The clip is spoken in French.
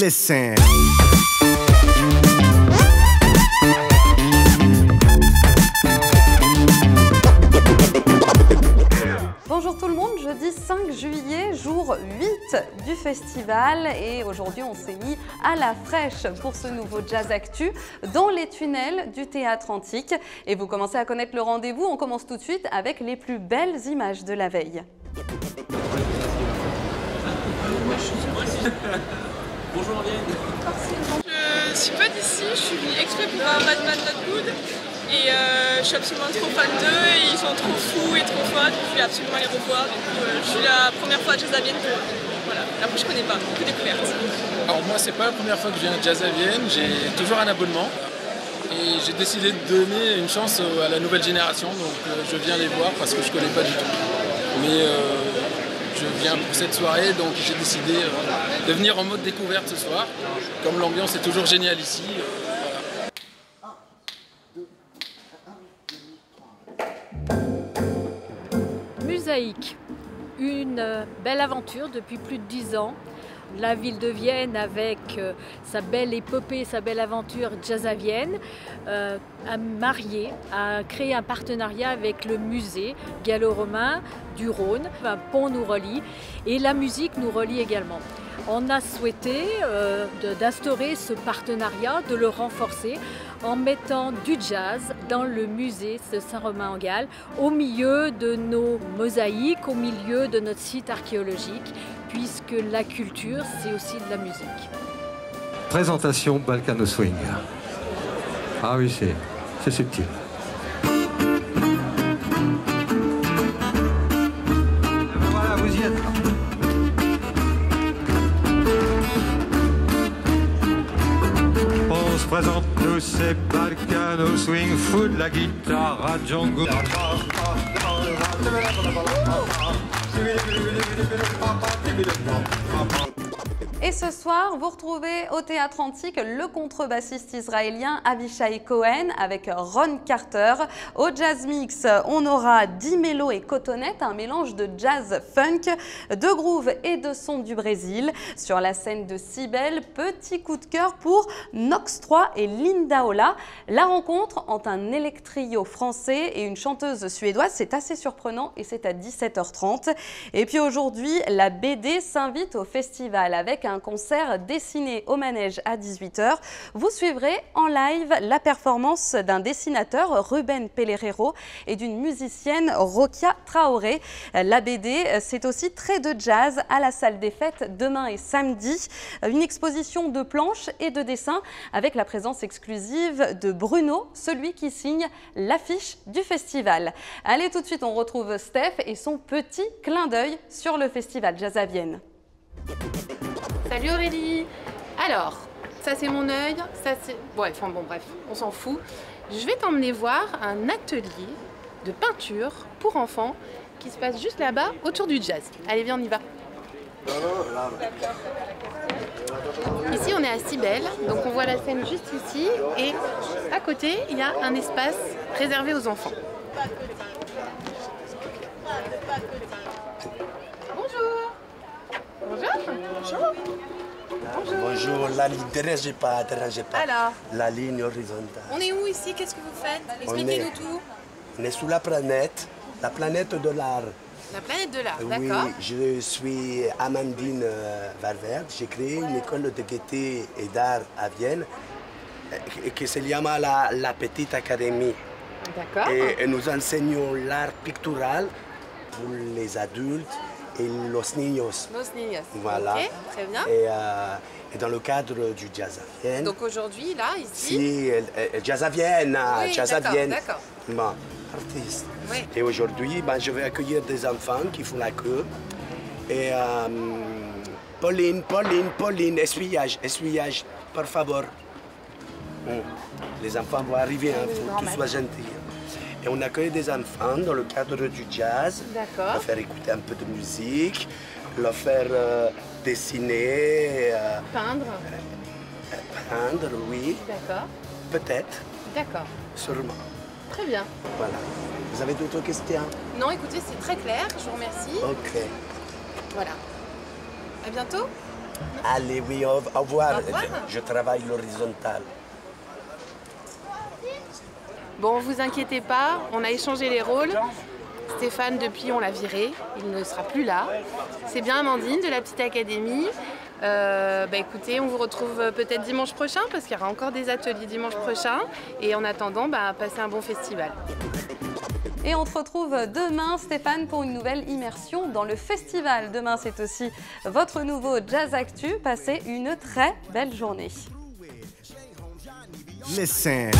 Listen. Bonjour tout le monde, jeudi 5 juillet, jour 8 du festival et aujourd'hui on s'est mis à la fraîche pour ce nouveau Jazz Actu dans les tunnels du Théâtre Antique. Et vous commencez à connaître le rendez-vous, on commence tout de suite avec les plus belles images de la veille. Bonjour Oriane. Je suis pas d'ici, je suis venue exprès pour voir Batman Not Good et je suis absolument trop fan d'eux et ils sont trop fous et trop fun, je vais absolument les revoir. Du coup, je suis la première fois à Jazz à Vienne, voilà. Après je connais pas, que découverte. Alors moi c'est pas la première fois que je viens à Jazz à Vienne, j'ai toujours un abonnement et j'ai décidé de donner une chance à la nouvelle génération, donc je viens les voir parce que je connais pas du tout. Mais je viens pour cette soirée, donc j'ai décidé de venir en mode découverte ce soir. Comme l'ambiance est toujours géniale ici. Mosaïque, une belle aventure depuis plus de 10 ans. La ville de Vienne, avec sa belle épopée, sa belle aventure Jazz à Vienne, a créé un partenariat avec le musée gallo-romain du Rhône. Un pont nous relie et la musique nous relie également. On a souhaité d'instaurer ce partenariat, de le renforcer en mettant du jazz dans le musée de Saint-Romain-en-Galles, au milieu de nos mosaïques, au milieu de notre site archéologique, puisque la culture, c'est aussi de la musique. Présentation Balkano Swing. Ah oui, c'est subtil. Voilà, vous y êtes. On se présente, nous c'est Balkano Swing, fout de la guitare à Django. Et ce soir, vous retrouvez au Théâtre Antique le contrebassiste israélien Avishai Cohen avec Ron Carter. Au Jazz Mix, on aura Dimelo et Cotonette, un mélange de jazz funk, de groove et de son du Brésil. Sur la scène de Cybèle, petit coup de cœur pour Nox 3 et Linda Ola. La rencontre entre un électrio français et une chanteuse suédoise, c'est assez surprenant et c'est à 17h30. Et puis aujourd'hui, la BD s'invite au festival avec un concert dessiné au manège à 18h. Vous suivrez en live la performance d'un dessinateur, Ruben Pellerero, et d'une musicienne, Rokia Traoré. La BD, c'est aussi Trait de jazz à la salle des fêtes demain et samedi. Une exposition de planches et de dessins avec la présence exclusive de Bruno, celui qui signe l'affiche du festival. Allez, tout de suite, on retrouve Steph et son petit clin d'œil sur le festival Jazz à Vienne. Salut Aurélie. Alors, ça c'est mon œil, ça c'est... Ouais, enfin bon bref, on s'en fout. Je vais t'emmener voir un atelier de peinture pour enfants qui se passe juste là-bas autour du jazz. Allez, viens, on y va. Ici, on est à Cybèle, donc on voit la scène juste ici et à côté, il y a un espace réservé aux enfants. Bonjour. Bonjour. Bonjour, la ligne, dérangez pas. Alors, La ligne horizontale. on est où ici? Qu'est-ce que vous faites? Expliquez-nous tout. On est sous la planète de l'art. La planète de l'art, Oui, d'accord. je suis Amandine Valverde. J'ai créé une école de gaieté et d'art à Vienne qui se llama la Petite Académie. D'accord. Et nous enseignons l'art pictural pour les adultes et los niños. Los niños. Voilà. Ok, très bien. Et dans le cadre du Jazz à Vienne. Donc aujourd'hui, là, ici... Si, Jazz à Vienne, Oui, Jazz à Vienne. d'accord. Bon, artiste. Oui. Et aujourd'hui, je vais accueillir des enfants qui font la queue. Et Pauline, essuyage, par favor. Les enfants vont arriver, il faut qu'ils soient gentils. Et on accueille des enfants dans le cadre du jazz. D'accord. Leur faire écouter un peu de musique, leur faire dessiner. Peindre. Peindre, oui. D'accord. Peut-être. D'accord. Sûrement. Très bien. Voilà. Vous avez d'autres questions? Non, écoutez, c'est très clair. Je vous remercie. Ok. Voilà. À bientôt. Allez, oui, au revoir. Au revoir. Je travaille l'horizontal. Bon, vous inquiétez pas, on a échangé les rôles. Stéphane, depuis, on l'a viré. Il ne sera plus là. C'est bien Amandine de la Petite Académie. Écoutez, on vous retrouve peut-être dimanche prochain parce qu'il y aura encore des ateliers dimanche prochain. Et en attendant, passez un bon festival. Et on se retrouve demain, Stéphane, pour une nouvelle immersion dans le festival. Demain, c'est aussi votre nouveau Jazz Actu. Passez une très belle journée. Listen.